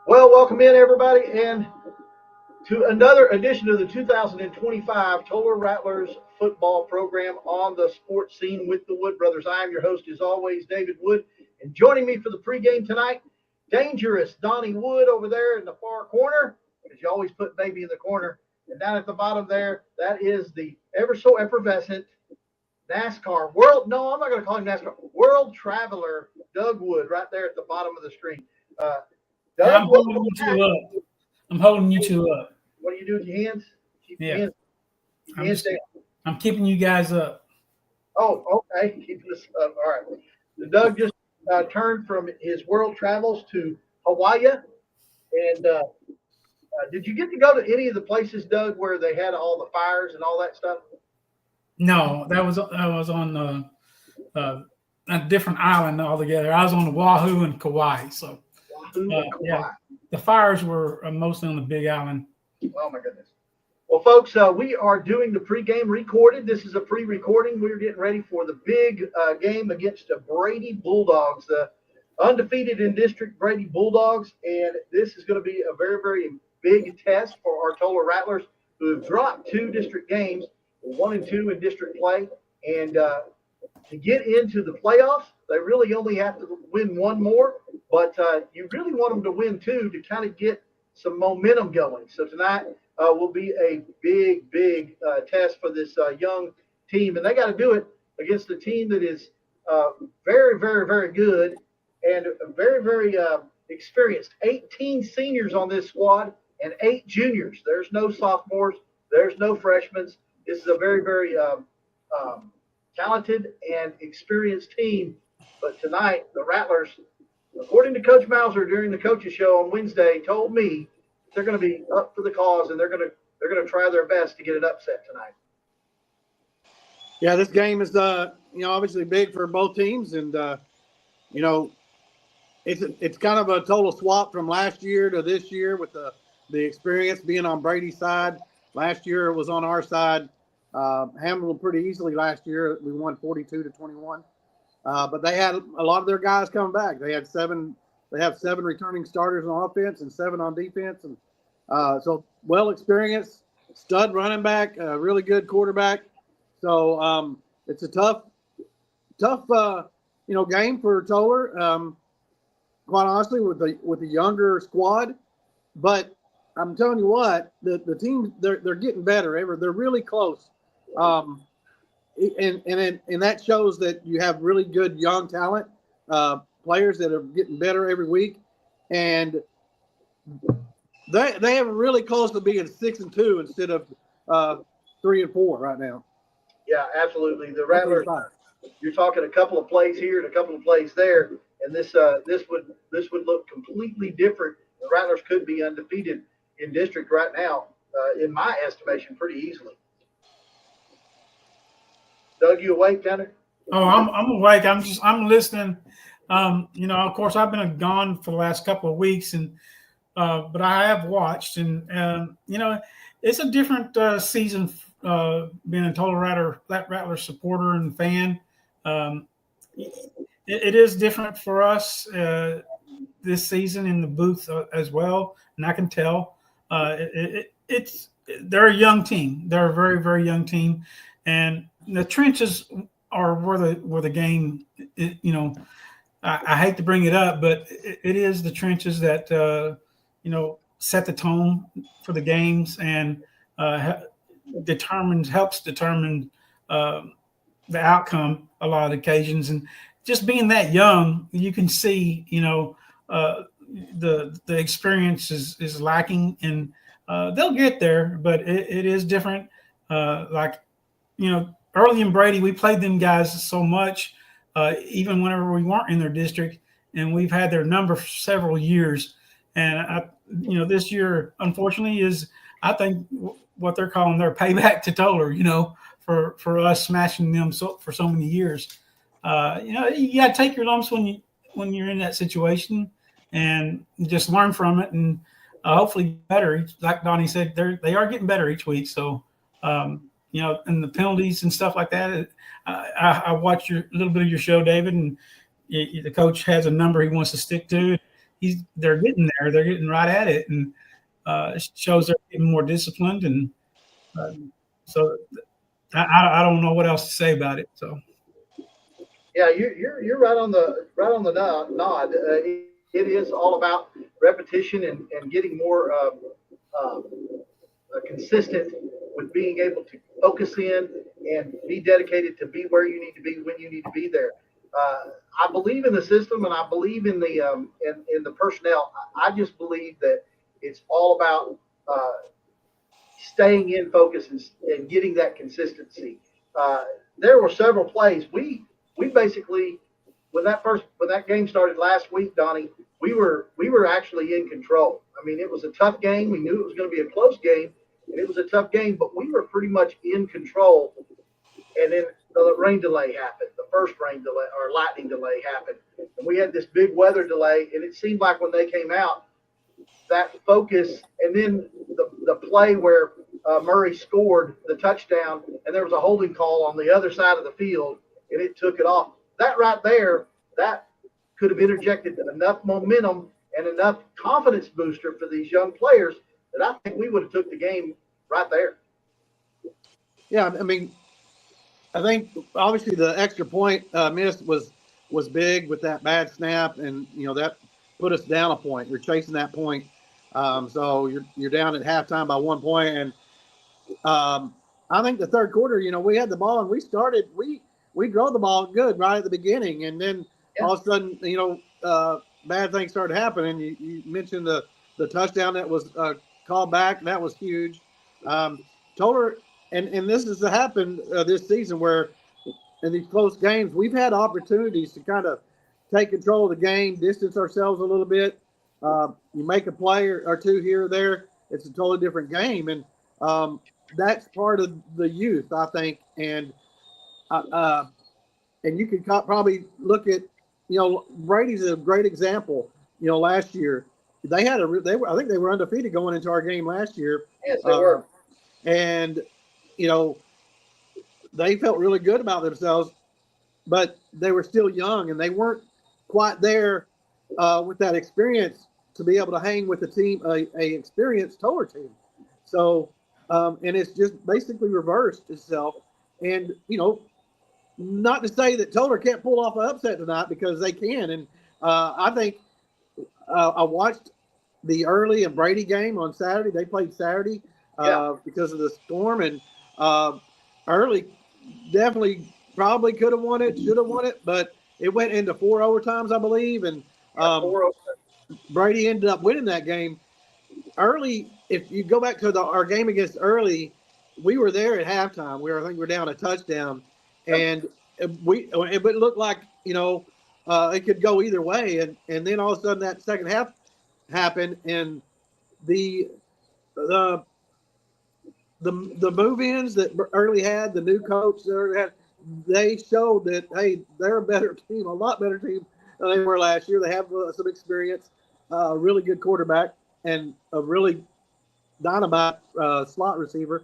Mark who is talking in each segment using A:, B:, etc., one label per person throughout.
A: Well, welcome in everybody, and to another edition of the 2025 Tolar Rattlers football program on the sports scene with the Wood Brothers. I am your host, as always, David Wood, and joining me for the pregame tonight, dangerous Donnie Wood over there in the far corner, because you always put baby in the corner, and down at the bottom there, that is the ever so effervescent NASCAR world. No, I'm not going to call him NASCAR. World Traveler Doug Wood, right there at the bottom of the screen. Uh,
B: Yeah,
A: Doug,
B: I'm
A: welcome
B: holding you
A: back.
B: two up. I'm holding you two up.
A: What do you do with your hands? Keep your
B: Yeah,
A: hands, keep your
B: I'm
A: hands
B: just
A: down.
B: I'm keeping you guys up.
A: Oh, okay. Keep this up. All right. So Doug just turned from his world travels to Hawaii. And did you get to go to any of the places, Doug, where they had all the fires and all that stuff?
B: No, that was on a different island altogether. I was on Oahu and Kauai. So
A: Wahoo and
B: yeah,
A: Kauai.
B: the fires were mostly on the Big Island.
A: Oh, my goodness. Well, folks, we are doing the pregame recorded. This is a pre-recording. We're getting ready for the big game against the Brady Bulldogs, the undefeated in district Brady Bulldogs. And this is going to be a very, very big test for our Tolar Rattlers, who have dropped two district games, 1 and 2 in district play. And to get into the playoffs, they really only have to win one more. But you really want them to win two to kind of get some momentum going. So tonight, will be a big, big test for this young team. And they got to do it against a team that is very, very, very good and very, very experienced. 18 seniors on this squad and 8 juniors. There's no sophomores. There's no freshmen. This is a very, very talented and experienced team. But tonight, the Rattlers, according to Coach Mauser during the coaches show on Wednesday, told me they're going to be up for the cause and they're going to try their best to get an upset tonight.
C: Yeah, this game is obviously big for both teams, and it's kind of a total swap from last year to this year with the experience being on Brady's side. Last year it was on our side. Handled pretty easily last year. We won 42-21. But they had a lot of their guys coming back. They have 7 returning starters on offense and 7 on defense, and so well experienced, stud running back, really good quarterback. So it's a tough game for Tolar. Quite honestly, with the younger squad, but I'm telling you what, the team they're getting better. They're really close. And that shows that you have really good young talent, players that are getting better every week, and they have really close to being 6-2 instead of 3-4 right now.
A: Yeah, absolutely. The Rattlers, you're talking a couple of plays here and a couple of plays there, and this would look completely different. The Rattlers could be undefeated in district right now, in my estimation, pretty easily. Doug, you awake down there?
B: Oh, I'm awake. I'm listening. Of course, I've been gone for the last couple of weeks, and but I have watched, and it's a different season being a total Rattler supporter and fan. It is different for us this season in the booth as well, and I can tell they're a young team. They're a very, very young team, and the trenches are where the game. I hate to bring it up, but it is the trenches that set the tone for the games and helps determine the outcome a lot of occasions. And just being that young, you can see the experience is lacking, and they'll get there, but it is different. Early in Brady, we played them guys so much, even whenever we weren't in their district, and we've had their number for several years. And this year, unfortunately, is I think what they're calling their payback to Tolar. For us smashing them for so many years. You got to take your lumps when you're in that situation, and just learn from it, and hopefully better. Like Donnie said, they are getting better each week. So. And the penalties and stuff like that. I watched a little bit of your show, David, and the coach has a number he wants to stick to. they're getting there. They're getting right at it, and it shows they're getting more disciplined. And so I don't know what else to say about it. So
A: Yeah, you're right on the nod. It is all about repetition and getting more consistent with being able to focus in and be dedicated to be where you need to be when you need to be there. I believe in the system and I believe in in the personnel. I just believe that it's all about staying in focus and getting that consistency. Uh, there were several plays we basically when that game started last week, Donnie, we were actually in control. I mean, it was a tough game. We knew it was going to be a close game, and it was a tough game, but we were pretty much in control. And then the rain delay happened. The first rain delay or lightning delay happened, and we had this big weather delay. And it seemed like when they came out, that focus, and then the play where Murray scored the touchdown, and there was a holding call on the other side of the field, and it took it off. That right there, that could have interjected enough momentum and enough confidence booster for these young players that I think we would have took the game right there.
C: Yeah, I mean, I think obviously the extra point missed was big with that bad snap, and that put us down a point. You're chasing that point, so you're down at halftime by 1 point, and I think the third quarter, we had the ball and we drove the ball good right at the beginning, and then all of a sudden, bad things started happening. You mentioned the touchdown that was called back. That was huge. Tolar, and this has happened this season where in these close games we've had opportunities to kind of take control of the game, distance ourselves a little bit. You make a play or two here or there, it's a totally different game, and that's part of the youth, I think. And you could probably look at, Brady's a great example. Last year I think they were undefeated going into our game last year.
A: Yes, they were.
C: And they felt really good about themselves, but they were still young and they weren't quite there with that experience to be able to hang with a team, a experienced Tolar team. So, and it's just basically reversed itself. And, not to say that Tolar can't pull off an upset tonight, because they can. And I think I watched the early and Brady game on Saturday. They played Saturday because of the storm. And early definitely probably could have won it, should have won it, but it went into 4 overtimes, I believe. And Brady ended up winning that game. Early, if you go back to our game against Early, we were there at halftime. I think we were down a touchdown, and it looked like it could go either way. And then all of a sudden that second half happened, and the move-ins that Early had, the new coach they showed that, hey, they're a better team, a lot better team than they were last year. They have some experience, a really good quarterback, and a really dynamite slot receiver,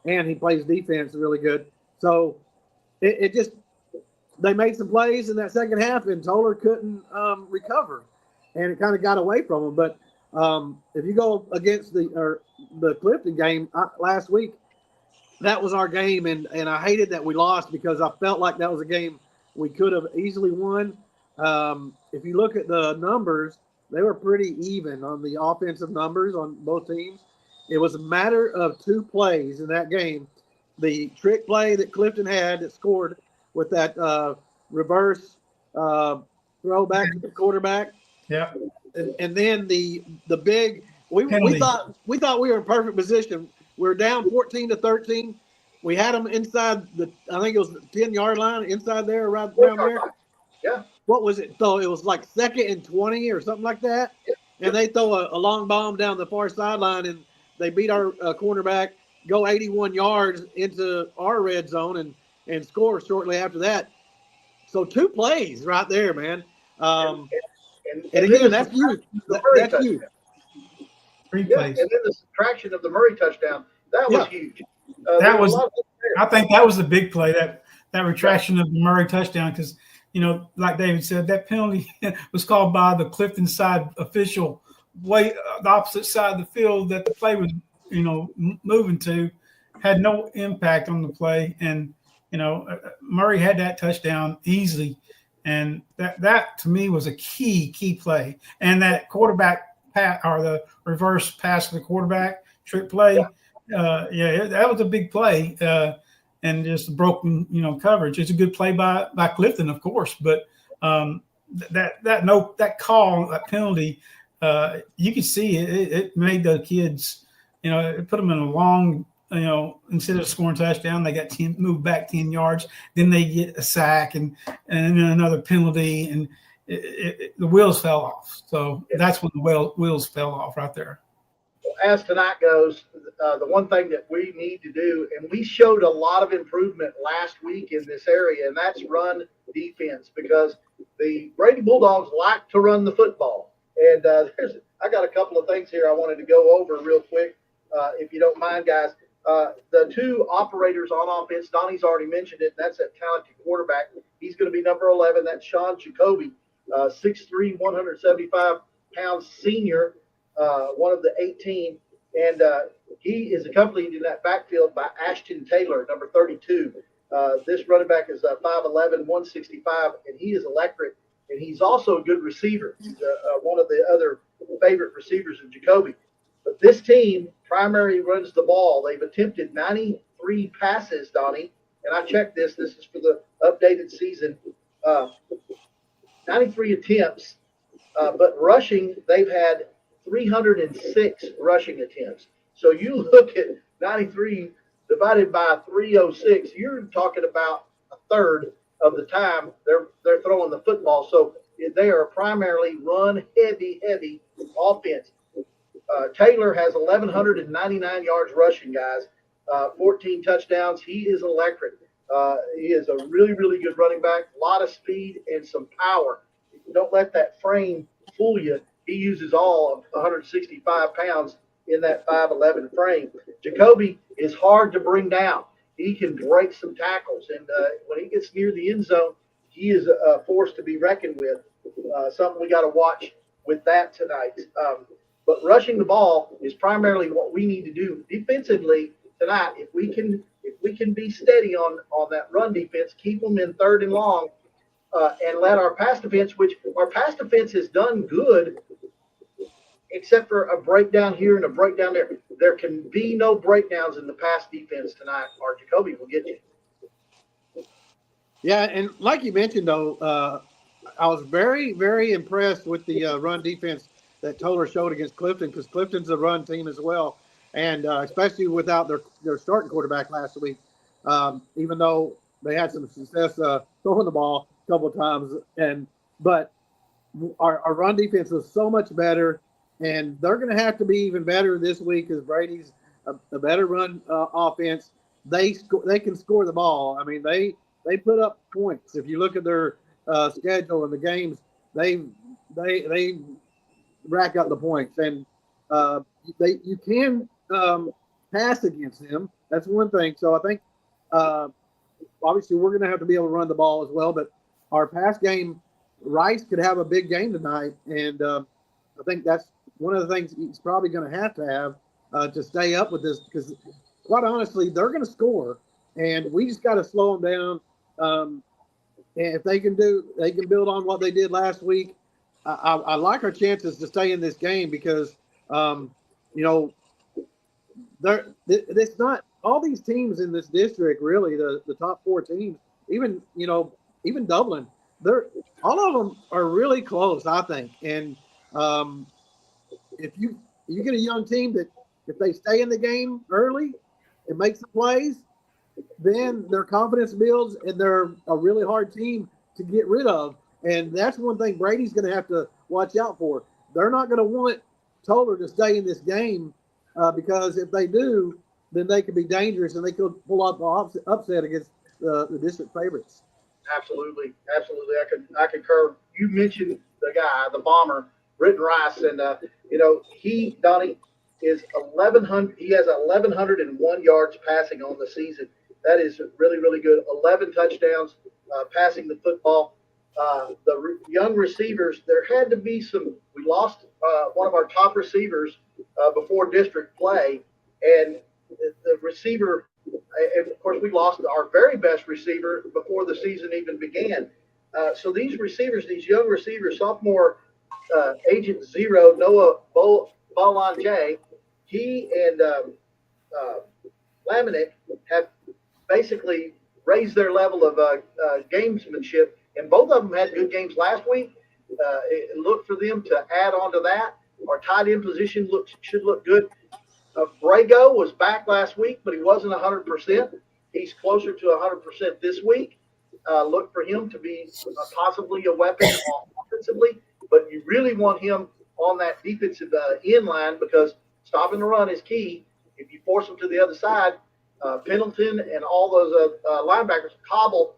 C: and he plays defense really good. So they made some plays in that second half, and Tolar couldn't recover, and it kind of got away from them. But if you go against the Clifton game last week, that was our game, and I hated that we lost, because I felt like that was a game we could have easily won. If you look at the numbers, they were pretty even on the offensive numbers on both teams. It was a matter of 2 plays in that game. The trick play that Clifton had that scored with that reverse throw back to the quarterback.
B: Yeah.
C: And then the big we thought we were in perfect position. We were down 14-13. We had them inside I think it was the 10-yard line, inside there, right around there.
A: Yeah.
C: What was it? So it was like 2nd and 20 or something like that.
A: Yeah.
C: And they throw a long bomb down the far sideline, and they beat our cornerback, go 81 yards into our red zone, and score shortly after that. So 2 plays right there, man. And again, that's you. That's you.
B: 3
A: Yeah,
B: plays.
A: and then the subtraction of the Murray touchdown, that was huge.
B: I think that was the big play, that retraction of the Murray touchdown, because like David said, that penalty was called by the Clifton side official, way the opposite side of the field that the play was, moving to, had no impact on the play. And, Murray had that touchdown easily. And that to me was a key play. And that quarterback or the reverse pass to the quarterback trick play, that was a big play. And just broken, coverage. It's a good play by Clifton, of course, but that penalty, you could see it made the kids, it put them in a long, instead of scoring touchdown, they got moved back 10 yards. Then they get a sack and then another penalty, and the wheels fell off. So that's when the wheels fell off right there.
A: As tonight goes, the one thing that we need to do, and we showed a lot of improvement last week in this area, and that's run defense, because the Brady Bulldogs like to run the football. And I got a couple of things here I wanted to go over real quick, if you don't mind, guys. The two operators on offense, Donnie's already mentioned it. That's that talented quarterback. He's going to be number 11. That's Sean Jacoby, 6'3", 175-pound senior. One of the 18, and he is accompanied in that backfield by Ashton Taylor, number 32. This running back is 5'11", 165, and he is electric, and he's also a good receiver. He's one of the other favorite receivers of Jacoby. But this team primarily runs the ball. They've attempted 93 passes, Donnie, and I checked this. This is for the updated season. 93 attempts, but rushing, they've had 306 rushing attempts. So you look at 93 divided by 306, you're talking about a third of the time they're throwing the football. So they are primarily run heavy offense. Taylor has 1,199 yards rushing, guys, 14 touchdowns. He is electric. He is a really good running back, a lot of speed and some power. Don't let that frame fool you. He uses all of 165 pounds in that 5'11" frame. Jacoby is hard to bring down. He can break some tackles, and when he gets near the end zone, he is a force to be reckoned with. Something we got to watch with that tonight. But rushing the ball is primarily what we need to do defensively tonight. If we can be steady on that run defense, keep them in third and long, and let our pass defense, which our pass defense has done good, except for a breakdown here and a breakdown there. There can be no breakdowns in the pass defense tonight, or Jacoby will get you.
C: Yeah, and like you mentioned, though, I was very impressed with the run defense that Tolar showed against Clifton, because Clifton's a run team as well, and especially without their starting quarterback last week, even though they had some success throwing the ball a couple of times. But our run defense was so much better, and they're going to have to be even better this week, because Brady's a better run offense. They can score the ball. I mean, they put up points. If you look at their schedule and the games, they rack up the points, and you can pass against them. That's one thing. So I think obviously we're going to have to be able to run the ball as well. But our pass game, Rice could have a big game tonight, and I think that's one of the things he's probably going to have to stay up with this, because quite honestly, they're going to score, and we just got to slow them down. And if they can build on what they did last week. I like our chances to stay in this game, because it's not all these teams in this district, really, the top four teams, even Dublin, all of them are really close, I think. And if you get a young team that, if they stay in the game early and make some plays, then their confidence builds, and they're a really hard team to get rid of. And that's one thing Brady's going to have to watch out for. They're not going to want Tolar to stay in this game, because if they do, then they could be dangerous, and they could pull off the upset against the district favorites. Absolutely.
A: I concur. You mentioned the guy, the bomber, Britton Rice, and Donnie is 1,100. He has 1,101 yards passing on the season. That is really good. 11 touchdowns passing the football. young receivers, there had to be some. We lost one of our top receivers before district play, and the receiver, and of course, we lost our very best receiver before the season even began. So these receivers, these young receivers, sophomore Agent Zero, Noah Bolanje, he and Laminick have basically raised their level of gamesmanship, and both of them had good games last week. Look for them to add on to that. Our tight end position should look good. Brago was back last week, but he wasn't 100%. He's closer to 100% this week. Look for him to be possibly a weapon offensively, but you really want him on that defensive end line because stopping the run is key. If you force them to the other side, Pendleton and all those linebackers, Cobble,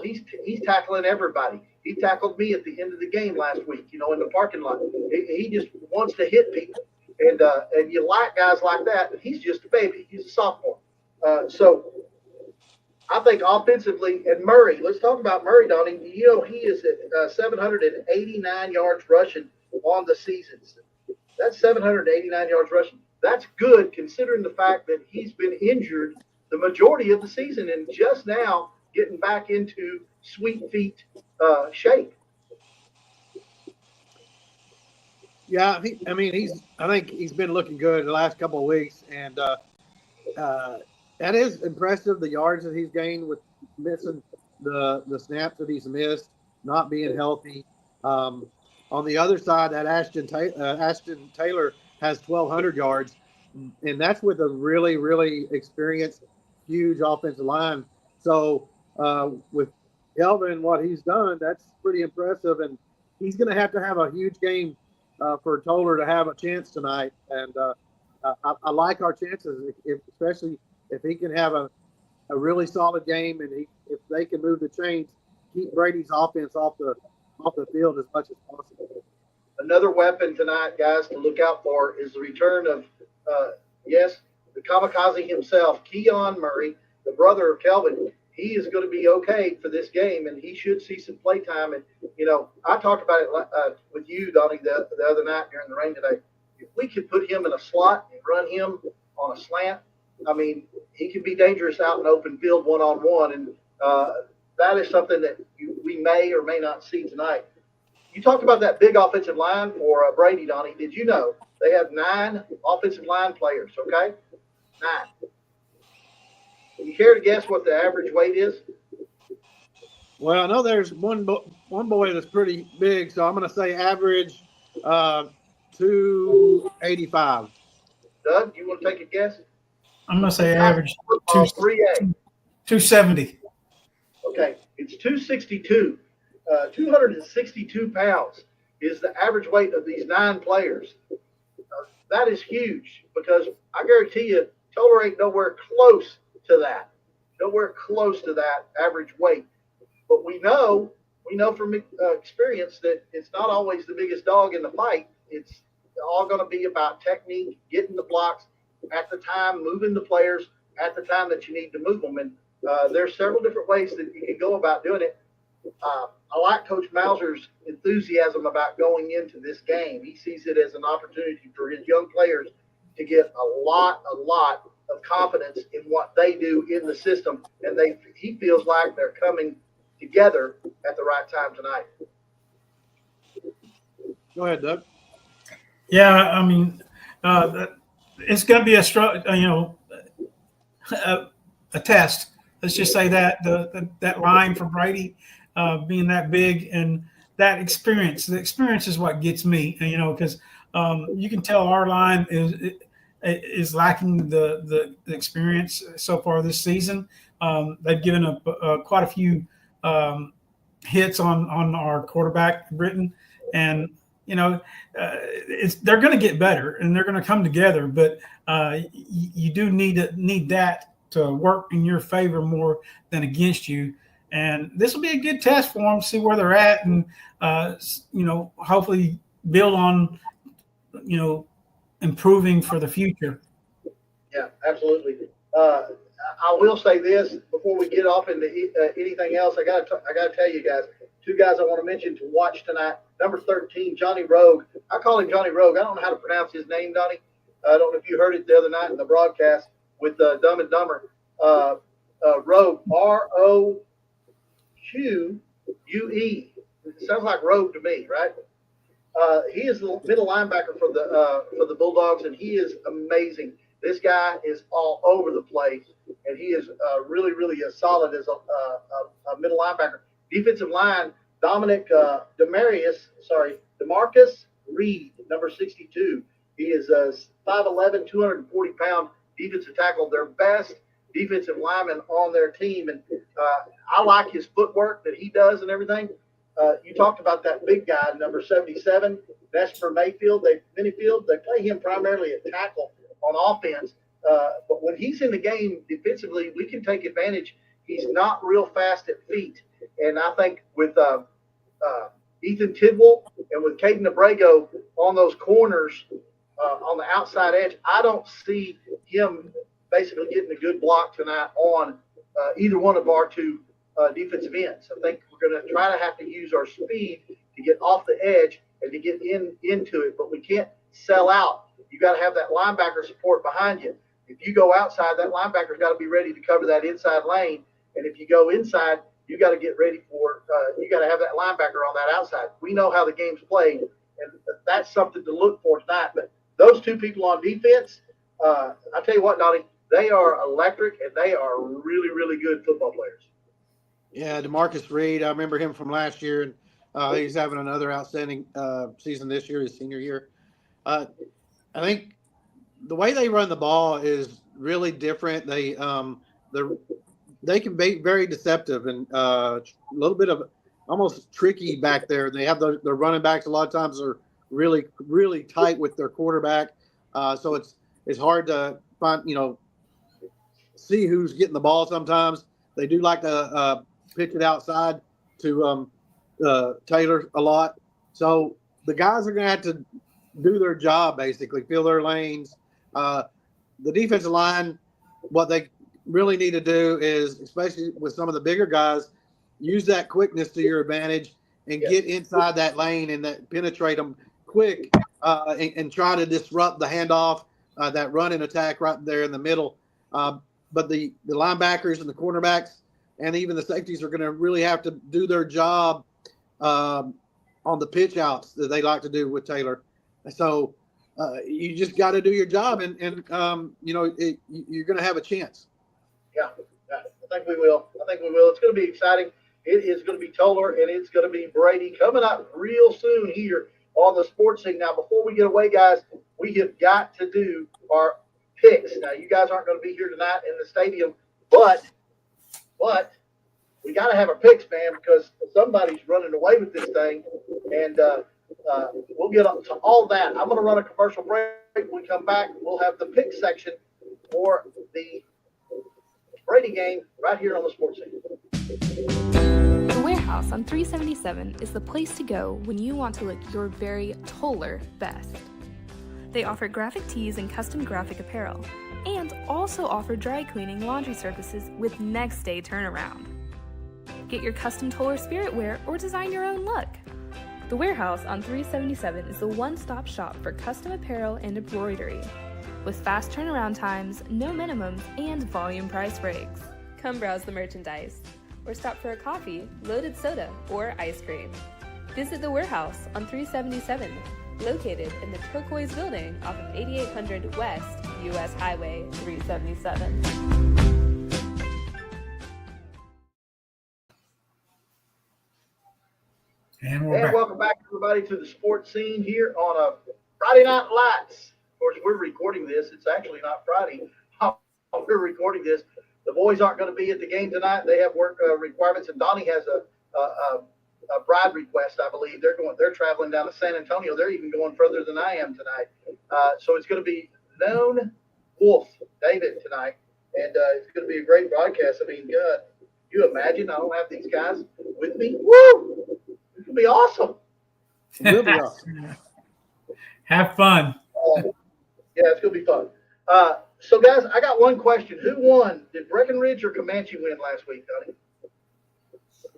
A: he's tackling everybody. He tackled me at the end of the game last week, in the parking lot. He just wants to hit people. And you like guys like that. He's just a baby. He's a sophomore. So I think offensively, and Murray, let's talk about Murray, Donnie. He is at 789 yards rushing on the season. That's 789 yards rushing. That's good considering the fact that he's been injured the majority of the season and just now getting back into sweet feet shape.
C: Yeah, I think he's been looking good the last couple of weeks, and that is impressive. The yards that he's gained with missing the snaps that he's missed, not being healthy. On the other side, that Ashton Taylor has 1,200 yards, and that's with a really, really experienced, huge offensive line. So with Kelvin, what he's done, that's pretty impressive, and he's going to have a huge game for Tolar to have a chance tonight. And I like our chances, especially if he can have a really solid game, and if they can move the chains, keep Brady's offense off the field as much as possible.
A: Another weapon tonight, guys, to look out for is the return of, the kamikaze himself, Keon Murray, the brother of Kelvin. He is going to be okay for this game, and he should see some play time. And, I talked about it with you, Donnie, the other night during the rain today. If we could put him in a slot and run him on a slant, he could be dangerous out in open field one-on-one, and that is something that we may or may not see tonight. You talked about that big offensive line for Brady, Donnie. Did you know they have 9 offensive line players, okay? 9. Can you care to guess what the average weight is?
C: Well, I know there's one boy that's pretty big, so I'm going to say average 285.
A: Doug, you want to take a guess?
B: I'm going to say average
A: 3A.
B: 270.
A: Okay, it's 262. 262 pounds is the average weight of these 9 players. That is huge because I guarantee you, Tolar ain't nowhere close to that. Nowhere close to that average weight. But we know from experience that it's not always the biggest dog in the fight. It's all going to be about technique, getting the blocks at the time, moving the players at the time that you need to move them. And there's several different ways that you can go about doing it. I like Coach Mauser's enthusiasm about going into this game. He sees it as an opportunity for his young players to get a lot of confidence in what they do in the system, and he feels like they're coming together at the right time tonight.
C: Go ahead, Doug.
B: Yeah, it's going to be a test. Let's just say that that line for Brady being that big and that experience. The experience is what gets me, because you can tell our line is lacking the experience so far this season. They've given up quite a few hits on our quarterback, Britton, and they're going to get better and they're going to come together. But you do need that to work in your favor more than against you. And this will be a good test for them, see where they're at, and hopefully build on improving for the future.
A: Yeah, absolutely. I will say this before we get off into anything else. I got to tell you guys, Two guys I want to mention to watch tonight. Number 13, Johnny Rogue. I call him Johnny Rogue. I don't know how to pronounce his name, Donnie. I don't know if you heard it the other night in the broadcast with Dumb and Dumber. Rogue, Roque. It sounds like Rogue to me, right? He is the middle linebacker for the Bulldogs, and he is amazing. This guy is all over the place, and he is really, really solid as a middle linebacker. Defensive line, Demarcus Reed, number 62. He is 5'11", 240-pound defensive tackle, their best defensive lineman on their team. And I like his footwork that he does and everything. You talked about that big guy, number 77, Nesper Minifield. They play him primarily at tackle on offense. But when he's in the game defensively, we can take advantage. He's not real fast at feet. And I think with Ethan Tidwell and with Caden Abrego on those corners on the outside edge, I don't see him basically getting a good block tonight on either one of our two defensive ends. I think we're going to try to have to use our speed to get off the edge and to get into it, but we can't sell out. You got to have that linebacker support behind you. If you go outside, that linebacker's got to be ready to cover that inside lane, and if you go inside, you got to get ready for you got to have that linebacker on that outside. We know how the game's played, and that's something to look for tonight. But those two people on defense, I tell you what, Donnie, they are electric, and they are really, really good football players.
C: Yeah, DeMarcus Reed, I remember him from last year, and he's having another outstanding season this year, his senior year. I think the way they run the ball is really different. They can be very deceptive and a little bit of almost tricky back there. They have their running backs a lot of times are really, really tight with their quarterback. So it's hard to find, see who's getting the ball sometimes. They do like to pitch it outside to Taylor a lot. So the guys are going to have to do their job, basically, fill their lanes. The defensive line, what they really need to do is, especially with some of the bigger guys, use that quickness to your advantage and get inside that lane and that penetrate them quick and try to disrupt the handoff, that run and attack right there in the middle. But the linebackers and the cornerbacks and even the safeties are going to really have to do their job on the pitch outs that they like to do with Taylor. So you just got to do your job, and you're going to have a chance.
A: Yeah, I think we will. It's going to be exciting. It is going to be Tolar, and it's going to be Brady coming up real soon here on the sports scene. Now, before we get away, guys, we have got to do our picks. Now, you guys aren't going to be here tonight in the stadium, but we got to have our picks, man, because somebody's running away with this thing, and we'll get up to all that. I'm going to run a commercial break. When we come back, we'll have the pick section for the Brady game right here on the sports scene.
D: The Warehouse on 377 is the place to go when you want to look your very Tolar best. They offer graphic tees and custom graphic apparel, and also offer dry cleaning laundry services with next day turnaround. Get your custom Tolar spirit wear or design your own look. The Warehouse on 377 is the one-stop shop for custom apparel and embroidery, with fast turnaround times, no minimums, and volume price breaks. Come browse the merchandise, or stop for a coffee, loaded soda, or ice cream. Visit The Warehouse on 377, located in the turquoise building off of 8800 West US Highway 377.
B: And we're back.
A: Welcome back, everybody, to the sports scene here on a Friday Night Lights. Of course, we're recording this. It's actually not Friday. We're recording this. The boys aren't going to be at the game tonight. They have work requirements, and Donnie has a bride request, I believe. They're traveling down to San Antonio. They're even going further than I am tonight. So it's going to be Lone Wolf David tonight, and it's going to be a great broadcast. I mean, you imagine I don't have these guys with me? Woo! It's going to be awesome.
C: It will be awesome.
B: Have fun.
A: Yeah, it's going to be fun. So, guys, I got one question. Who won? Did Breckenridge or Comanche win last week,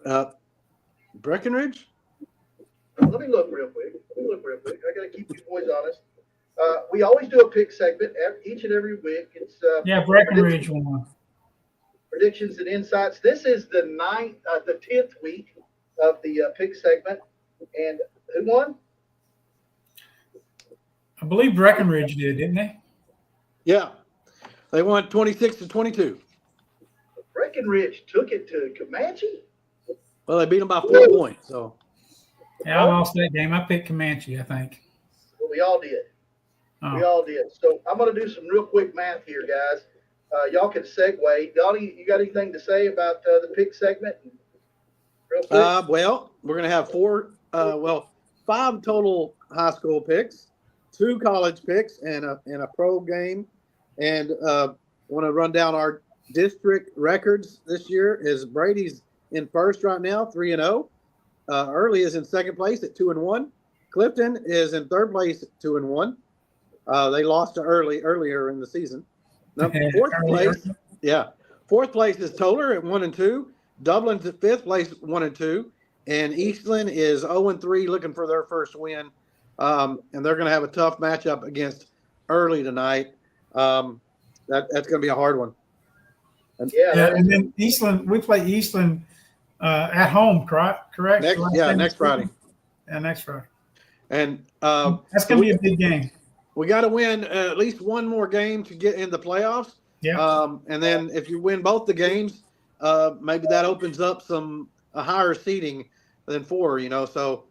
A: Donnie?
C: Breckenridge?
A: Let me look real quick. I got to keep you boys honest. We always do a pick segment each and every week. It's
B: Breckenridge won.
A: predictions and insights. This is the 10th week of the pick segment. And who won?
B: I believe Breckenridge did, didn't they?
C: Yeah. They won 26-22.
A: Breckenridge took it to Comanche.
C: Well, they beat them by 4 points. So
B: Yeah, I lost that game. I picked Comanche, I think.
A: Well, we all did.
B: Oh.
A: We all did. So I'm going to do some real quick math here, guys. Y'all can segue. Donnie, you got anything to say about the pick segment? Real quick.
C: Well, we're going to have 5 total high school picks, 2 college picks, and a pro game. And want to run down our district records this year. Is Brady's in first right now, 3-0. Early is in second place at 2-1. Clifton is in third place at 2-1. They lost to earlier in the season. Now, fourth place is Tolar at 1-2. Dublin's at fifth place, 1-2, and Eastland is 0-3, looking for their first win. And they're going to have a tough matchup against Early tonight. That's going to be a hard one.
B: And then Eastland, we play Eastland at home, correct?
C: Next Friday.
B: Yeah, next Friday.
C: And
B: that's going to be a big game.
C: We got to win at least one more game to get in the playoffs.
B: Yeah.
C: And then if you win both the games, maybe that opens up a higher seeding than 4. So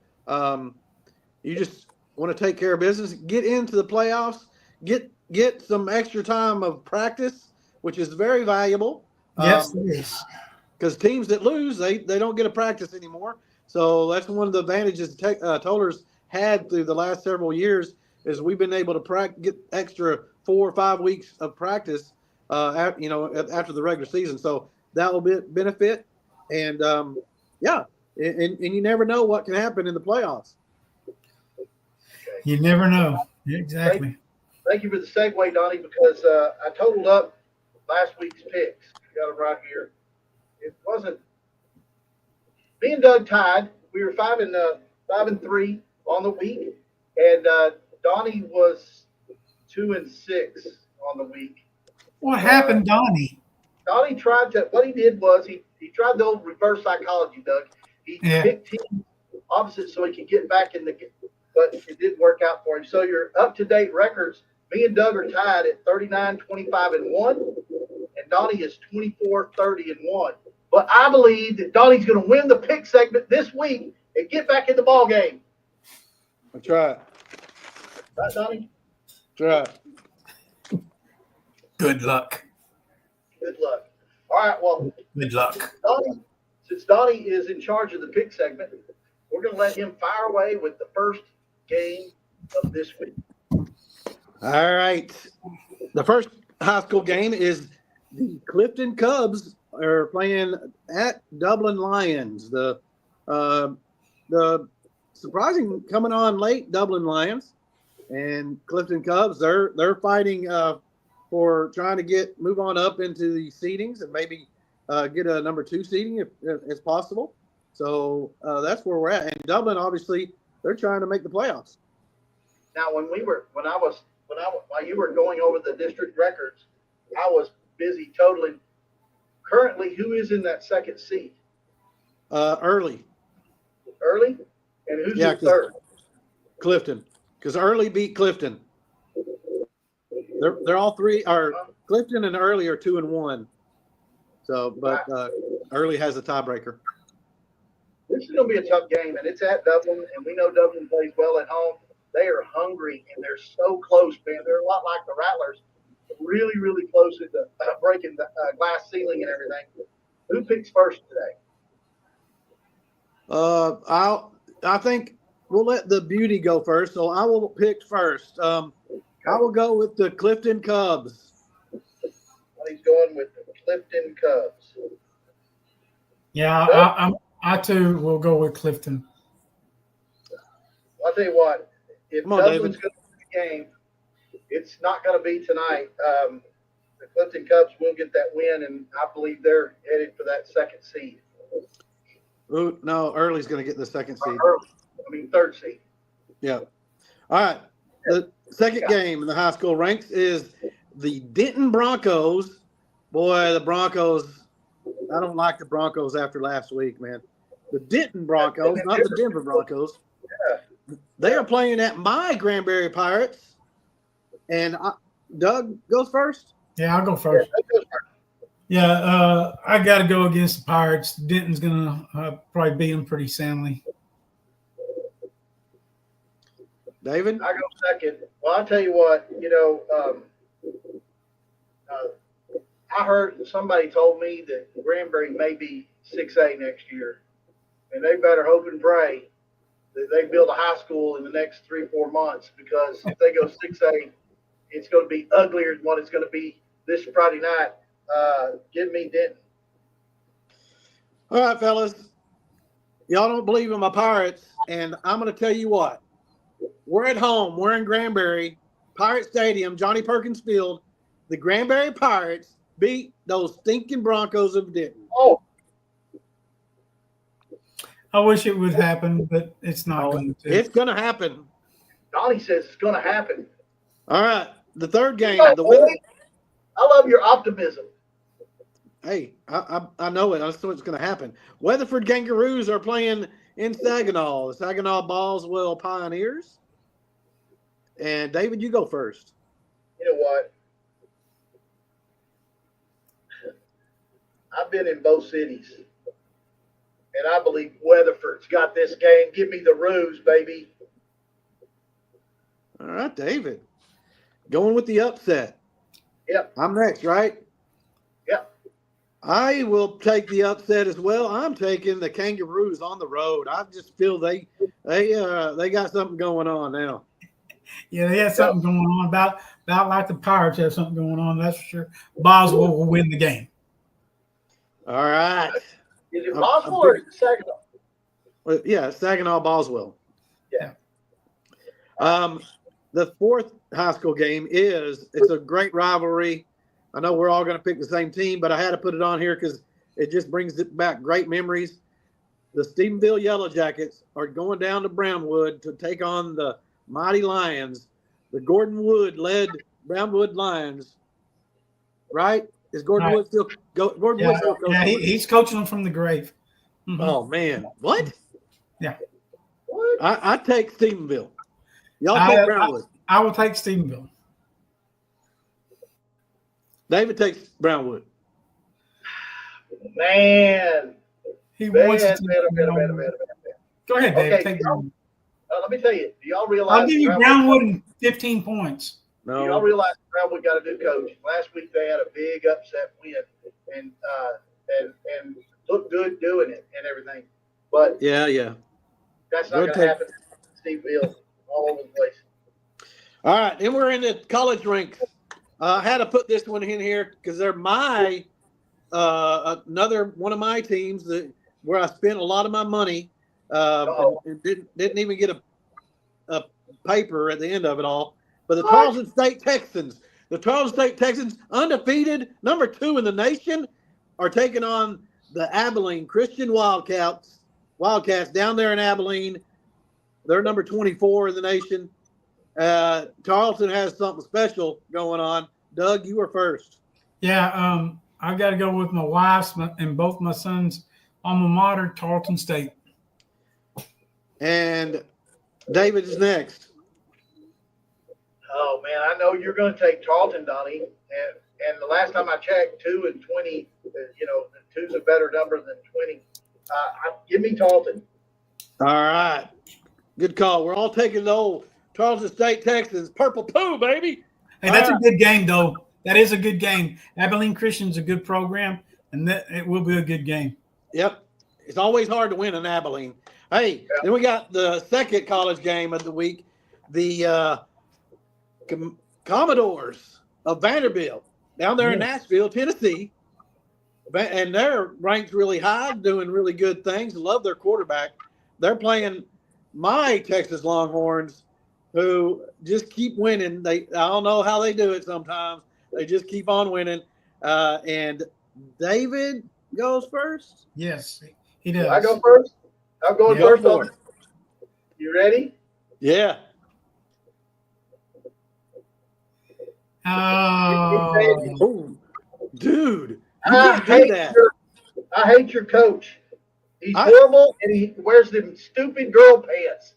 C: you just want to take care of business, get into the playoffs, get some extra time of practice, which is very valuable.
B: Yes, it is.
C: Because teams that lose, they don't get a practice anymore. So that's one of the advantages Tolar's had through the last several years is we've been able to get extra 4 or 5 weeks of practice, after the regular season. So that will benefit. And, and you never know what can happen in the playoffs.
B: You never know. Exactly.
A: Thank you for the segue, Donnie, because I totaled up last week's picks. I got them right here. It wasn't – me and Doug tied. We were 5-3 on the week, and Donnie was 2-6 on the week.
B: What happened, Donnie?
A: Donnie tried to – what he did was he tried the old reverse psychology, Doug. He picked teams opposite so he could get back in the – but it didn't work out for him. So your up-to-date records, me and Doug are tied at 39, 25, and 1, and Donnie is 24, 30, and 1. But I believe that Donnie's going to win the pick segment this week and get back in the ball game.
C: That's right.
A: Right, Donnie?
C: That's right.
B: Good luck.
A: Good luck. All right, well.
B: Good luck.
A: Since Donnie is in charge of the pick segment, we're going to let him fire away with the first game of this week.
C: All right. The first high school game is the Clifton Cubs are playing at Dublin Lions. The surprising coming on late Dublin Lions and Clifton Cubs. They're fighting for trying to move on up into the seedings and maybe get a number 2 seeding if it's possible. So that's where we're at. And Dublin, obviously, they're trying to make the playoffs.
A: Now, while you were going over the district records, I was busy totaling. Currently, who is in that second seed?
C: Early.
A: Early? And who's in third?
C: Clifton. Because Early beat Clifton. They're all 3 are Clifton and Early are 2-1. So, but Early has a tiebreaker.
A: This is going to be a tough game, and it's at Dublin, and we know Dublin plays well at home. They are hungry, and they're so close, man. They're a lot like the Rattlers, really, really close to breaking the glass ceiling and everything. Who picks first today?
C: I think we'll let the beauty go first, so I will pick first. I will go with the Clifton Cubs.
A: He's going with the Clifton Cubs.
B: Yeah, I too will go with Clifton.
A: I'll tell you what, if Dublin's going to win the game, it's not going to be tonight. The Clifton Cubs will get that win, and I believe they're headed for that second seed.
C: Ooh, no, Early's going to get the second seed.
A: Third seed.
C: Yeah. All right. The second game in the high school ranks is the Denton Broncos. Boy, the Broncos. I don't like the Broncos after last week, man. The Denton Broncos, not the Denver Broncos. They are playing at my Granbury Pirates. And Doug goes first.
B: Yeah, I'll go first. Yeah, I got to go against the Pirates. Denton's going to probably beat them pretty soundly.
C: David?
A: I go second. Well, I'll tell you what, I heard somebody told me that Granbury may be 6A next year. And they better hope and pray that they build a high school in the next 3-4 months, because if they go 6A, it's going to be uglier than what it's going to be this Friday night. Give me Denton.
C: All right, fellas. Y'all don't believe in my Pirates, and I'm going to tell you what. We're at home. We're in Granbury, Pirate Stadium, Johnny Perkins Field. The Granbury Pirates beat those stinking Broncos of Denton.
A: Oh,
B: I wish it would happen, but it's not going to.
C: It's going to happen.
A: Donnie says it's going to happen.
C: All right. The third game.
A: I love your optimism.
C: Hey, I know it. That's what's going to happen. Weatherford Kangaroos are playing in Saginaw. The Saginaw Boswell Pioneers. And David, you go first.
A: You know what? I've been in both cities, and I believe Weatherford's got this game. Give me the Roos, baby.
C: All right, David. Going with the upset.
A: Yep.
C: I'm next, right?
A: Yep.
C: I will take the upset as well. I'm taking the Kangaroos on the road. I just feel they got something going on now.
B: Yeah, they have something going on about like the Pirates have something going on. That's for sure. Boswell will win the game.
C: All right.
A: Is it Boswell or is it Saginaw?
C: Well, yeah, Saginaw Boswell.
A: Yeah.
C: The fourth high school game it's a great rivalry. I know we're all going to pick the same team, but I had to put it on here because it just brings it back great memories. The Stephenville Yellow Jackets are going down to Brownwood to take on the Mighty Lions. The Gordon Wood-led Brownwood Lions, right? Is Gordon
B: Right.
C: Wood still Gordon Wood still coaching?
B: Yeah, he's coaching them from the grave. Mm-hmm.
C: Oh, man. What?
B: Yeah.
A: What?
C: I take Stephenville. Y'all take Brownwood.
B: I will take Stephenville.
C: David takes Brownwood.
A: Man.
B: He wants to.
A: Man.
B: Go ahead, David.
A: Okay,
B: Take Brownwood.
A: Let me tell you. Do y'all realize?
B: I'll give you Brownwood and 15 points.
A: Do y'all realize Brownwood got a new coach? Last week they had a big upset win and looked good doing it and everything. But
C: Yeah.
A: that's not going to happen. Steve Bill all over the place.
C: All right, then we're in the college ranks. I had to put this one in here because they're my another one of my teams where I spent a lot of my money and didn't even get a paper at the end of it all. But the Tarleton State Texans, undefeated, number 2 in the nation, are taking on the Abilene Christian Wildcats down there in Abilene. They're number 24 in the nation. Tarleton has something special going on. Doug, you were first.
B: Yeah, I've got to go with my wife's and both my sons' alma mater, Tarleton State.
C: And David is next.
A: Oh man, I know you're going to take Tarleton, Donnie. And the last time I checked, 2 and 20. 2's a better number than 20. Give me Tarleton.
C: All right, good call. We're all taking the old Tarleton State Texans, purple poo, baby.
B: Hey, that's a good game, though. That is a good game. Abilene Christian's a good program, and it will be a good game.
C: Yep. It's always hard to win in Abilene. Hey, then we got the second college game of the week, the Commodores of Vanderbilt down there in Nashville, Tennessee. And they're ranked really high, doing really good things. Love their quarterback. They're playing my Texas Longhorns, who just keep winning. I don't know how they do it sometimes. They just keep on winning. And David goes first.
B: Yes, He
A: Do I
B: does.
A: go first? I'm going
B: Yeah.
A: first
C: Go
A: on
C: for
A: this. You ready?
C: Yeah.
B: Oh,
C: Oh, dude, you
A: I
C: can't do
A: hate
C: that.
A: I hate your coach. He's
C: I
A: horrible, and he wears them stupid girl pants.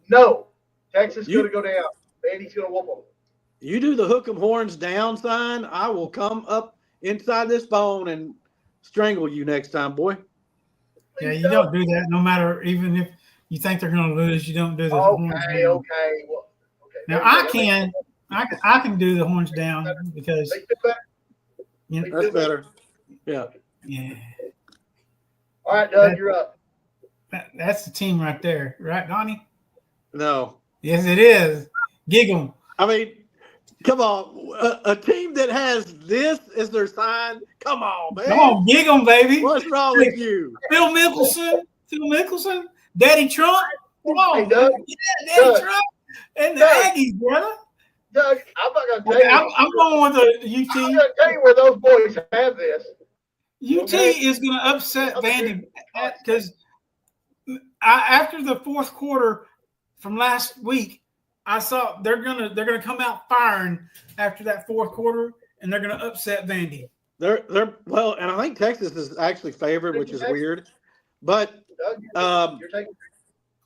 A: No, Texas going to
C: you
A: go down. Vandy's going to whoop them.
C: you do the hook 'em horns down sign, I will come up inside this phone and strangle you next time, boy.
B: yeah.
A: Please
B: You don't do that. No matter, even if you think they're going to lose, you don't do the horns
A: Okay,
B: down.
A: okay. Well, okay.
B: Now
A: There you
B: I
A: go.
B: can, I can do the horns down because
A: Make it better.
B: you know,
A: Make it
C: That's
A: better.
C: better. Yeah.
B: yeah,
A: All right, Doug, you're up.
B: that's the team right there, right, Donnie?
C: No.
B: Yes, it is. Giggle.
C: I mean, come on. A team that has this as their sign. Come on,
B: Come
C: man.
B: on, giggle, baby.
C: What's wrong with you?
B: Phil Mickelson, Daddy Trump. Come
A: Hey,
B: on,
A: Doug.
B: yeah, Daddy
A: Doug.
B: Trump, and the
A: Doug.
B: Aggies, brother.
A: Doug, I'm not going to tell
B: Okay,
A: you.
B: I'm going with the
A: I'm
B: UT.
A: going to tell you where those boys have this.
B: UT is going to upset Vandy because after the fourth quarter from last week, I saw they're gonna come out firing after that fourth quarter, and they're going to upset Vandy.
C: They're well, and I think Texas is actually favored, which is weird. But
A: Doug, you're taking.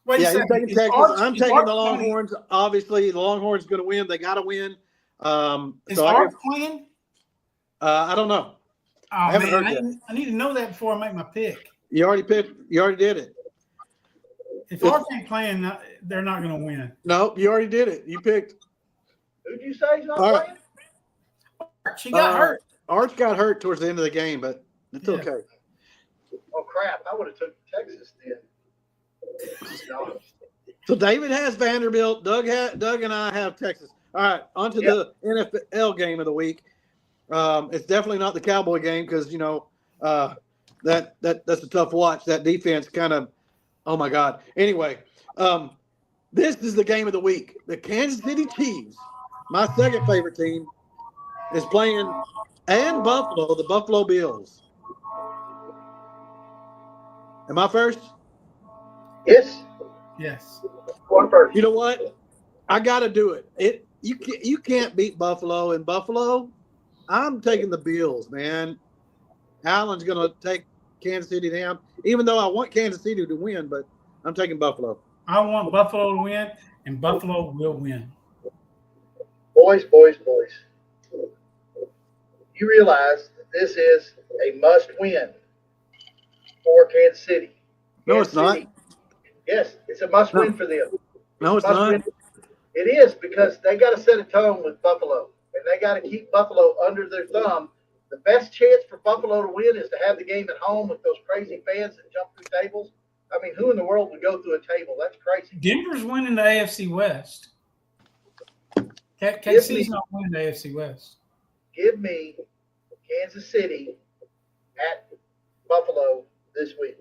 B: Wait
C: yeah,
B: a
C: he's
B: second.
C: taking
B: Is
C: Texas.
B: Arch-
C: I'm
B: is
C: taking
B: Arch
C: the
B: playing?
C: Longhorns. Obviously, the Longhorns going to win. They got to win.
B: Is
C: So
B: Arch playing?
C: I don't know.
B: Oh
C: I haven't
B: man,
C: heard yet.
B: I need to know that before I make my pick.
C: You already picked. You already did it.
B: If Arch ain't playing, they're not going to win.
C: No, you already did it. You picked.
A: Who'd you say he's not
C: All right.
A: playing?
B: She got hurt.
C: Arch got hurt towards the end of the game, but it's okay.
A: Oh crap! I would have took Texas then. No.
C: So David has Vanderbilt. Doug and I have Texas. All right, on to the NFL game of the week. It's definitely not the Cowboy game because that's a tough watch. That defense kind of, oh my God. Anyway, this is the game of the week. The Kansas City Chiefs, my second favorite team, is playing and Buffalo, the Buffalo Bills. Am I first?
A: Yes.
B: Yes.
A: One first.
C: You know what? I got to do it. You can't beat Buffalo in Buffalo. I'm taking the Bills, man. Allen's going to take Kansas City down, even though I want Kansas City to win, but I'm taking Buffalo.
B: I want Buffalo to win, and Buffalo will win.
A: Boys. You realize that this is a must-win for Kansas City.
C: No, it's not.
A: City, yes, it's a must-win for them.
C: No, it's not.
A: It is because they got to set a tone with Buffalo, and they got to keep Buffalo under their thumb. The best chance for Buffalo to win is to have the game at home with those crazy fans that jump through tables. I mean, who in the world would go through a table? That's crazy.
B: Denver's winning the AFC West. KC's not winning the AFC West.
A: Give me Kansas City at Buffalo this week.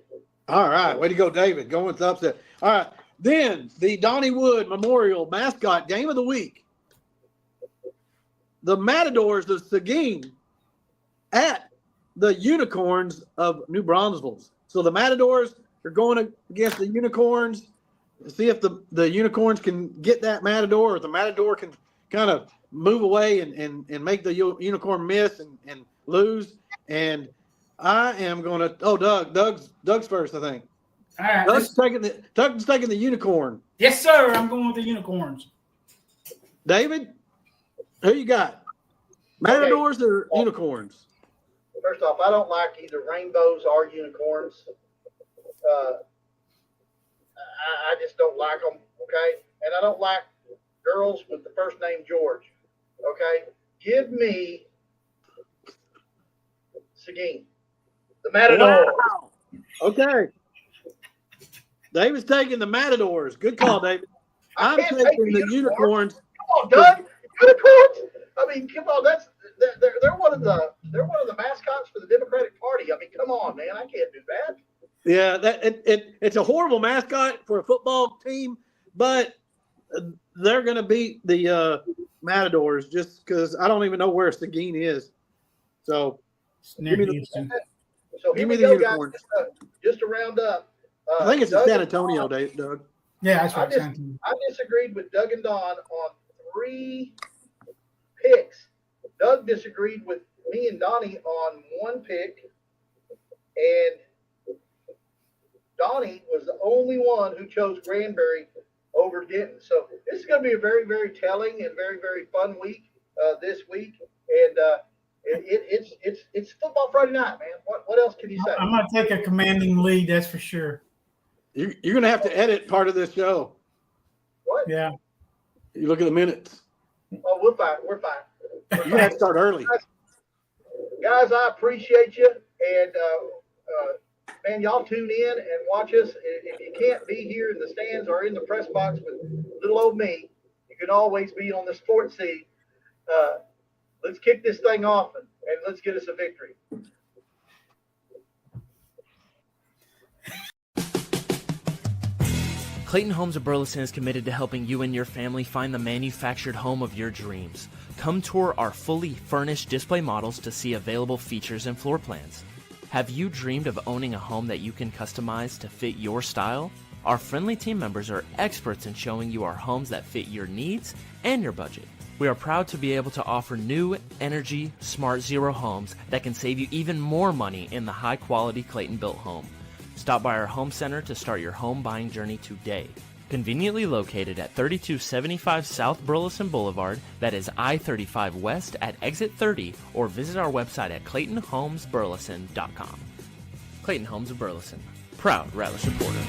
C: All right. Way to go, David. Going with the upset. All right. Then the Donnie Wood Memorial Mascot Game of the Week. The Matadors of Seguin at the Unicorns of New Braunfels. So the Matadors are going against the Unicorns to see if the Unicorns can get that Matador, or if the Matador can kind of move away and make the Unicorn miss and lose. And I am going to Doug's first, I think.
B: All right.
C: Doug's taking the Unicorn.
B: Yes, sir. I'm going with the Unicorns.
C: David, who you got? Matadors or Unicorns?
A: First off, I don't like either rainbows or unicorns. I just don't like them, okay? And I don't like girls with the first name George, okay? Give me Seguin, the Matador.
C: Wow. Okay. David's taking the Matadors. Good call, David. I'm
A: can't
C: taking
A: take
C: the Unicorns.
A: Come on, Doug. Unicorns. I mean, come on. They're one of the mascots for the Democratic Party. I mean, come on, man. I can't do that.
C: Yeah, it's a horrible mascot for a football team, but they're going to beat the Matadors just because I don't even know where Seguin is. So,
B: It's near
C: give me
B: Houston.
A: So here
C: Give me
A: we
C: the
A: go,
C: unicorn.
A: guys. Just to round up.
C: I think it's in
A: Doug
C: San
A: and
C: Antonio,
A: Don,
C: Doug.
B: Yeah, that's right.
A: I disagreed with Doug and Don on 3 picks. Doug disagreed with me and Donnie on 1 pick, and Donnie was the only one who chose Granbury over Denton. So this is going to be a very, very telling and very, very fun week this week. And it's Football Friday night, man. What else can you say?
B: I'm going to take a commanding lead, that's for sure.
C: You're going to have to edit part of this show.
A: What?
B: Yeah.
C: You look at the minutes.
A: Oh, we're fine. We're fine.
C: You're going to have to start early.
A: Guys, I appreciate you. And, man, y'all tune in and watch us. If you can't be here in the stands or in the press box with little old me, you can always be on the sports seat. Let's kick this thing off and let's get us a victory.
E: Clayton Homes of Burleson is committed to helping you and your family find the manufactured home of your dreams. Come tour our fully furnished display models to see available features and floor plans. Have you dreamed of owning a home that you can customize to fit your style? Our friendly team members are experts in showing you our homes that fit your needs and your budget. We are proud to be able to offer new, energy, smart zero homes that can save you even more money in the high-quality Clayton-built home. Stop by our home center to start your home buying journey today. Conveniently located at 3275 South Burleson Boulevard, that is I-35 West at exit 30, or visit our website at ClaytonHomesBurleson.com. Clayton Homes of Burleson, proud Rattler supporter.